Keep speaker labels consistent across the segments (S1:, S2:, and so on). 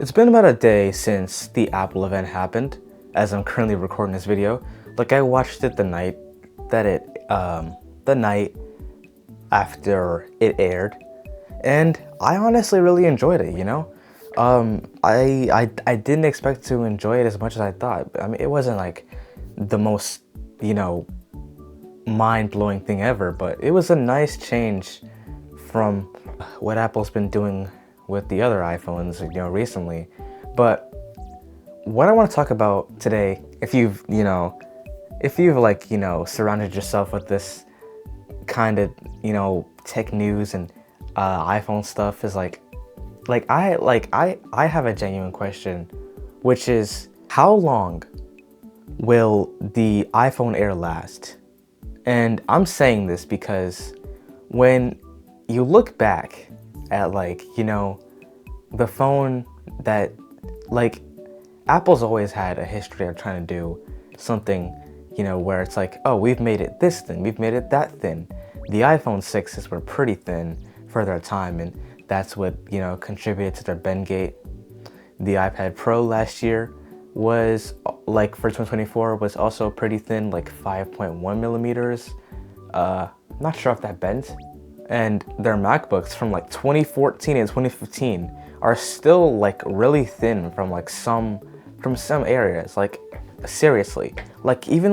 S1: It's been about a day since the Apple event happened, as I'm currently recording this video. Like, I watched it the night after it aired, and I honestly really enjoyed it, you know? I didn't expect to enjoy it as much as I thought. I mean, it wasn't like the most, mind-blowing thing ever, but it was a nice change from what Apple's been doing with the other iPhones, recently. But what I want to talk about today, if you've surrounded yourself with this kind of, tech news and iPhone stuff, is I have a genuine question, which is, how long will the iPhone Air last? And I'm saying this because when you look back at the phone that, Apple's always had a history of trying to do something, where it's like, oh, we've made it this thin, we've made it that thin. The iPhone 6s were pretty thin for their time, and that's what, contributed to their Bendgate. The iPad Pro last year was, for 2024, was also pretty thin, 5.1 millimeters. Not sure if that bent. And their MacBooks from 2014 and 2015 are still really thin from some areas. Seriously, even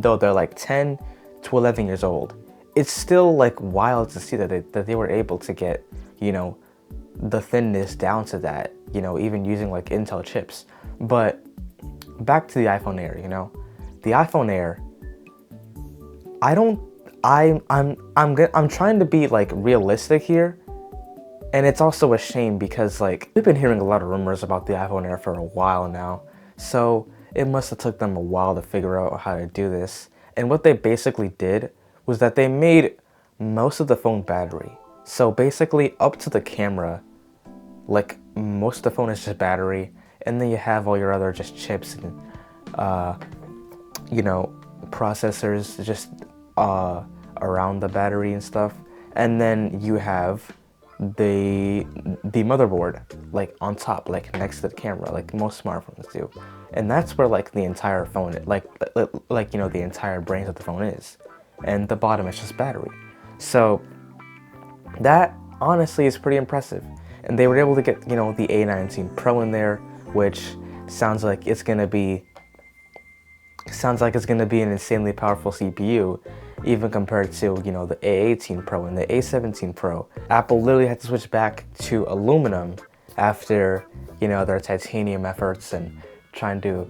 S1: though they're 10 to 11 years old, it's still wild to see that they were able to get the thinness down to that, even using Intel chips. But back to the iPhone Air, the iPhone Air, I'm trying to be realistic here, and it's also a shame because we've been hearing a lot of rumors about the iPhone Air for a while now, so it must have took them a while to figure out how to do this. And what they basically did was that they made most of the phone battery. So basically up to the camera, most of the phone is just battery, and then you have all your other just chips and processors just around the battery and stuff. And then you have the motherboard on top, next to the camera, most smartphones do. And that's where the entire phone, the entire brains of the phone is. And the bottom is just battery. So that honestly is pretty impressive. And they were able to get, the A19 Pro in there, which sounds like it's gonna be an insanely powerful CPU, even compared to, the A18 Pro and the A17 Pro. Apple literally had to switch back to aluminum after, their titanium efforts and trying to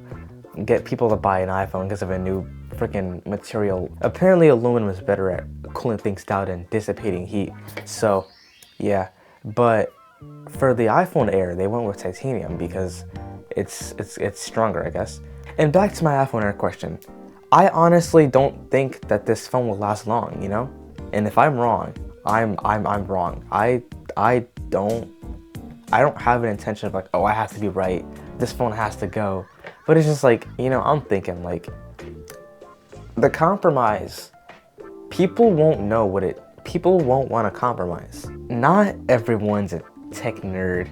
S1: get people to buy an iPhone because of a new freaking material. Apparently aluminum is better at cooling things down and dissipating heat. So, yeah. But for the iPhone Air, they went with titanium because it's stronger, I guess. And back to my iPhone Air question. I honestly don't think that this phone will last long, And if I'm wrong, I'm wrong. I don't have an intention of I have to be right. This phone has to go. But it's just I'm thinking the compromise. People won't know people won't want to compromise. Not everyone's a tech nerd.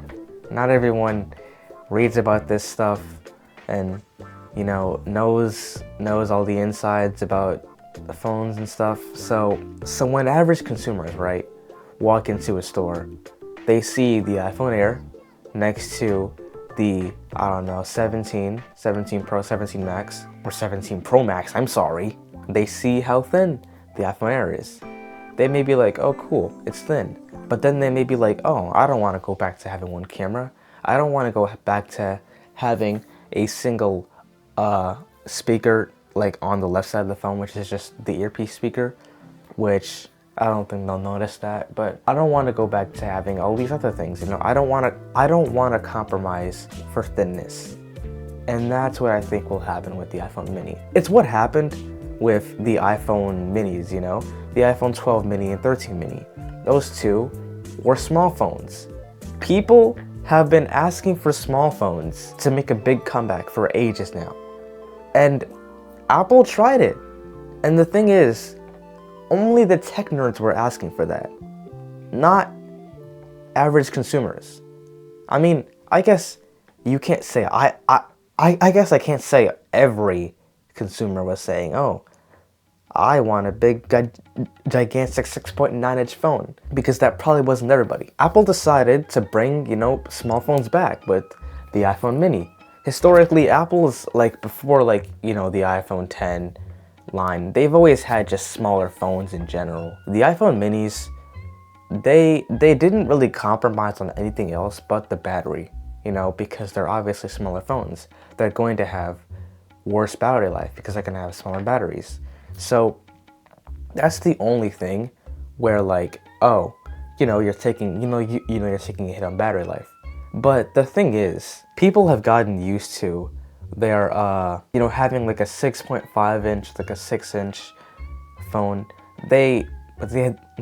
S1: Not everyone reads about this stuff and knows all the insides about the phones and stuff. So when average consumers, right, walk into a store, they see the iPhone Air next to the, 17 Pro, 17 Max, or 17 Pro Max, I'm sorry. They see how thin the iPhone Air is. They may be like, oh cool, it's thin. But then they may be like, oh, I don't want to go back to having one camera. I don't want to go back to having a single speaker on the left side of the phone, which is just the earpiece speaker, which I don't think they'll notice that. But I don't want to go back to having all these other things, I don't want to compromise for thinness. And that's what I think will happen with the iPhone mini. It's what happened with the iPhone minis, the iPhone 12 mini and 13 mini. Those two were small phones. People have been asking for small phones to make a big comeback for ages now. And Apple tried it. And the thing is, only the tech nerds were asking for that, not average consumers. I mean, I guess you can't say I guess I can't say every consumer was saying, oh, I want a big gigantic 6.9-inch phone, because that probably wasn't everybody. Apple decided to bring, small phones back with the iPhone mini. Historically, Apple's like before the iPhone 10 line, they've always had just smaller phones in general. The iPhone minis, they didn't really compromise on anything else but the battery, because they're obviously smaller phones. They're going to have worse battery life because they're going to have smaller batteries. So that's the only thing where you're taking, you're taking a hit on battery life. But the thing is, people have gotten used to their, having like a 6.5 inch, like a 6-inch phone. They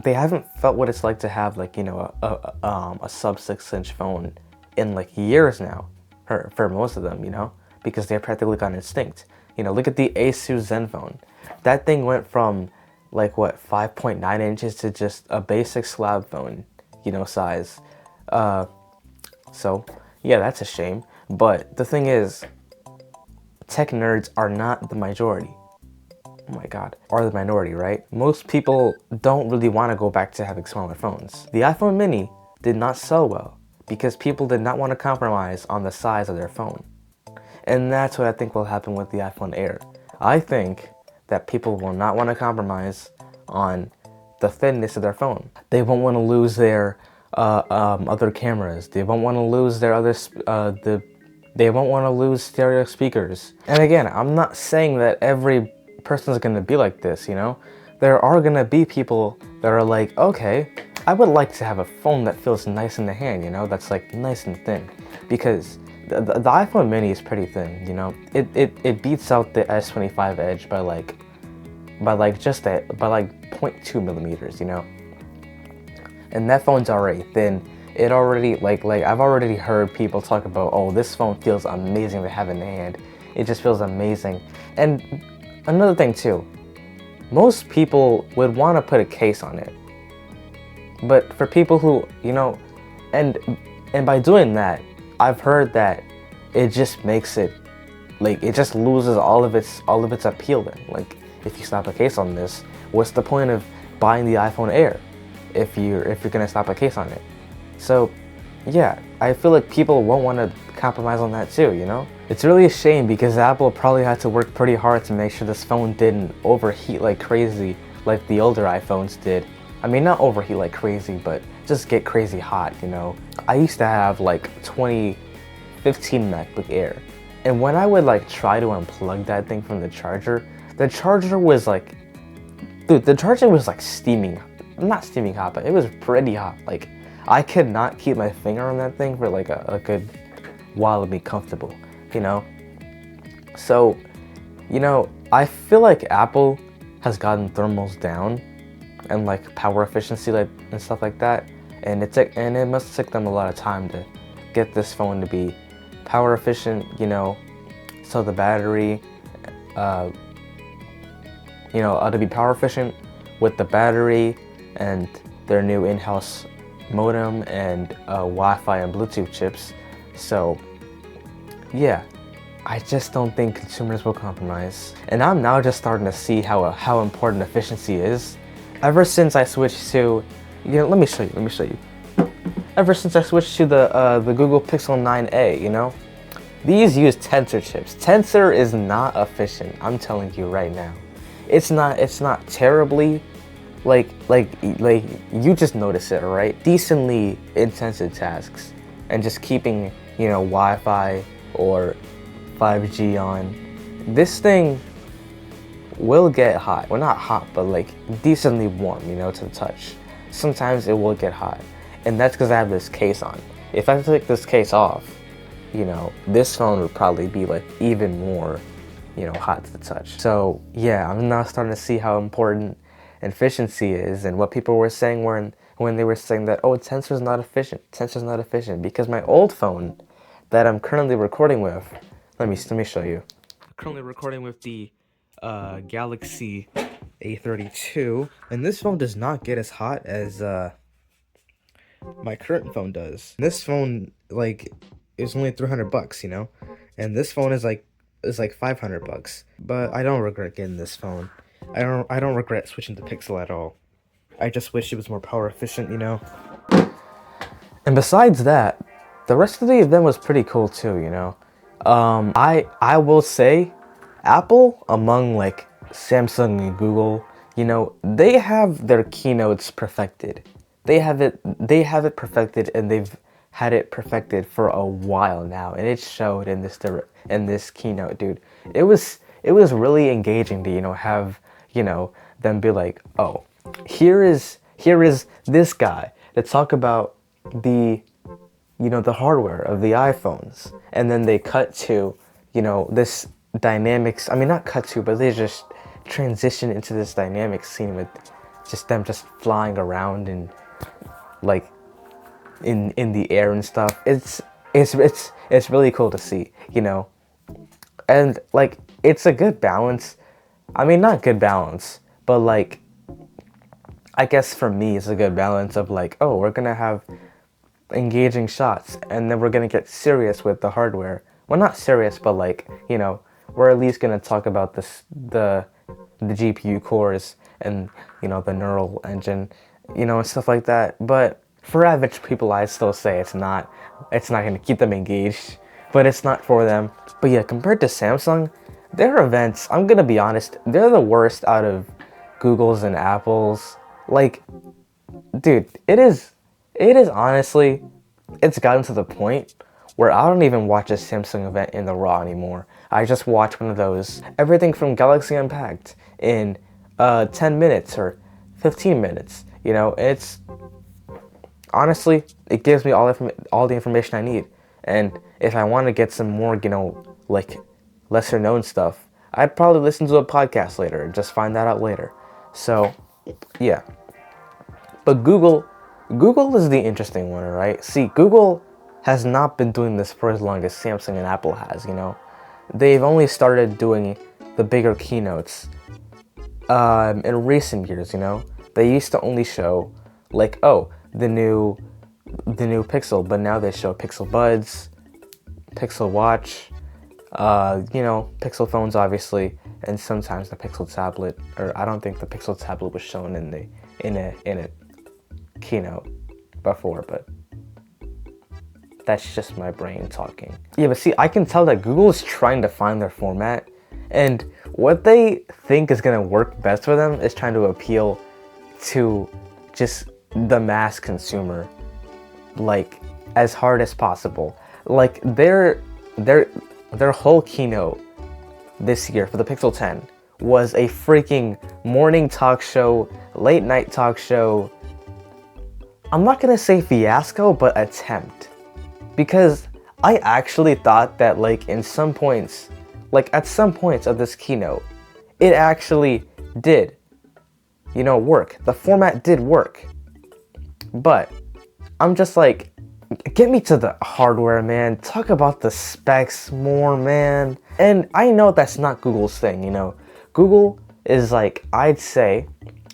S1: haven't felt what it's like to have a sub 6-inch phone in like years now, for most of them, because they're practically gone extinct. Look at the Asus Zenfone. That thing went from 5.9 inches to just a basic slab phone, size. So yeah, that's a shame. But the thing is, tech nerds are not the majority. Oh my god, are the minority, right? Most people don't really want to go back to having smaller phones. The iPhone mini did not sell well because people did not want to compromise on the size of their phone. And that's what I think will happen with the iPhone Air. I think that people will not want to compromise on the thinness of their phone. They won't want to lose their other cameras. They won't want to lose their they won't want to lose stereo speakers. And again, I'm not saying that every person's going to be like this, There are going to be people that are like, okay, I would like to have a phone that feels nice in the hand, that's like nice and thin. Because the iPhone mini is pretty thin, It beats out the S25 Edge by 0.2 millimeters, And that phone's already thin. It already, I've already heard people talk about, oh, this phone feels amazing to have in the hand. It just feels amazing. And another thing too, most people would want to put a case on it. But for people who, and by doing that, I've heard that it just makes it, it just loses all of its appeal then. If you slap a case on this, what's the point of buying the iPhone Air if you're gonna slap a case on it? So yeah, I feel like people won't want to compromise on that too, It's really a shame because Apple probably had to work pretty hard to make sure this phone didn't overheat like crazy like the older iPhones did. I mean, not overheat like crazy, but just get crazy hot, I used to have 2015 MacBook Air, and when I would try to unplug that thing from the charger was the charger was steaming. Not steaming hot, but it was pretty hot. I could not keep my finger on that thing for a good while and be comfortable, So, I feel like Apple has gotten thermals down and power efficiency and stuff like that, and it must take them a lot of time to get this phone to be power efficient, so the battery, to be power efficient with the battery and their new in-house modem and Wi-Fi and Bluetooth chips. So yeah, I just don't think consumers will compromise. And I'm now just starting to see how important efficiency is. Ever since I switched to, let me show you. Ever since I switched to the Google Pixel 9a, these use Tensor chips. Tensor is not efficient, I'm telling you right now. It's not terribly, you just notice it, right? Decently intensive tasks, and just keeping, Wi-Fi or 5G on. This thing will get hot. Well, not hot, but decently warm, to the touch. Sometimes it will get hot, and that's because I have this case on. If I take this case off, this phone would probably be even more, hot to the touch. So yeah, I'm now starting to see how important efficiency is, and what people were saying when they were saying that, oh, Tensor's not efficient, because my old phone that I'm currently recording with, let me show you. I'm currently recording with the Galaxy A32, and this phone does not get as hot as my current phone does. This phone, was only $300, you know, and this phone is like $500. But I don't regret getting this phone. I don't regret switching to Pixel at all. I just wish it was more power efficient, you know. And besides that, the rest of the event was pretty cool too, you know. I will say, Apple, among like Samsung and Google, you know, they have their keynotes perfected. They have it perfected, and they've had it perfected for a while now, and it showed in this keynote, dude. It was really engaging to, you know, have, you know, them be like, oh, here is this guy to talk about the, you know, the hardware of the iPhones, and then they cut to, you know, this dynamics. I mean, not cut to, but they just transition into this dynamic scene with just them just flying around and like in the air and stuff. It's really cool to see, you know, and like it's a good balance. I mean, not good balance, but like I guess for me it's a good balance of like, oh, we're gonna have engaging shots, and then we're gonna get serious with the hardware. Well, not serious, but like, you know, we're at least gonna talk about the GPU cores and, you know, the neural engine, you know, and stuff like that. But for average people, I still say it's not gonna keep them engaged, but it's not for them. But yeah, compared to Samsung, their events, I'm gonna be honest, they're the worst out of Google's and Apple's. Like, dude, it is honestly, it's gotten to the point where I don't even watch a Samsung event in the raw anymore. I just watch one of those, everything from Galaxy Unpacked in 10 minutes or 15 minutes. You know, it's honestly, it gives me all the information I need. And if I want to get some more, you know, like lesser known stuff, I'd probably listen to a podcast later and just find that out later. So, yeah. But Google is the interesting one, right? See, Google has not been doing this for as long as Samsung and Apple has, you know. They've only started doing the bigger keynotes in recent years, you know. They used to only show like, oh, the new Pixel, but now they show Pixel Buds, Pixel Watch, you know, Pixel phones obviously, and sometimes the Pixel tablet. Or I don't think the Pixel tablet was shown in a keynote before, but that's just my brain talking. Yeah, but see, I can tell that Google is trying to find their format, and what they think is gonna work best for them is trying to appeal to just the mass consumer, like as hard as possible. Like their whole keynote this year for the Pixel 10 was a freaking morning talk show, late night talk show. I'm not gonna say fiasco, but attempt. Because I actually thought that like in some points, like at some points of this keynote, it actually did, you know, work. The format did work. But I'm just like, get me to the hardware, man. Talk about the specs more, man. And I know that's not Google's thing, you know. Google is like, I'd say,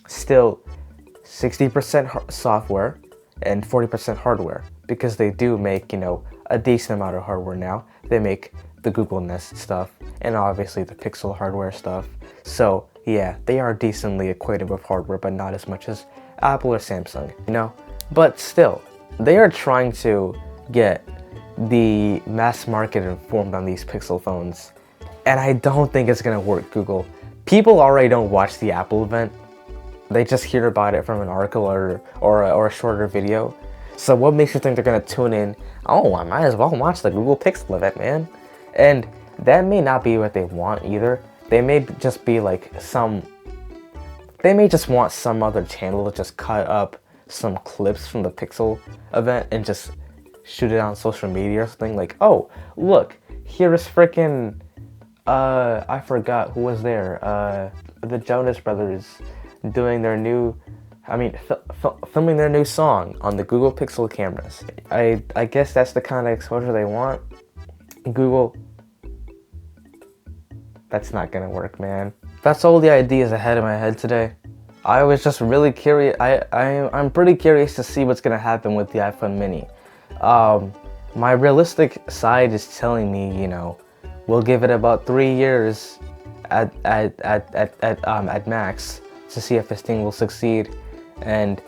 S1: still 60% software and 40% hardware, because they do make, you know, a decent amount of hardware now. They make the Google Nest stuff and obviously the Pixel hardware stuff. So yeah, they are decently acquainted with hardware, but not as much as Apple or Samsung, you know. But still, they are trying to get the mass market informed on these Pixel phones, and I don't think it's gonna work, Google. People already don't watch the Apple event. They just hear about it from an article or a shorter video. So what makes you think they're gonna tune in? Oh, I might as well watch the Google Pixel event, man. And that may not be what they want either. They may just be like they may just want some other channel to just cut up some clips from the Pixel event and just shoot it on social media or something. Like, oh, look, here is freaking, I forgot who was there. The Jonas Brothers doing their new, filming their new song on the Google Pixel cameras. I guess that's the kind of exposure they want. Google, that's not gonna work, man. That's all the ideas I had in my head today. I was just really curious. I'm pretty curious to see what's gonna happen with the iPhone mini. My realistic side is telling me, you know, we'll give it about 3 years at max to see if this thing will succeed, and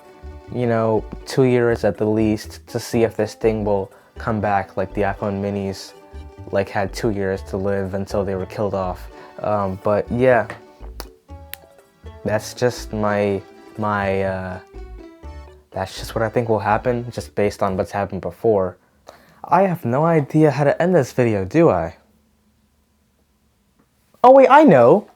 S1: you know, 2 years at the least to see if this thing will come back like the iPhone minis, like had 2 years to live until they were killed off. But yeah, that's just that's just what I think will happen, just based on what's happened before. I have no idea how to end this video, do I? Oh wait, I know!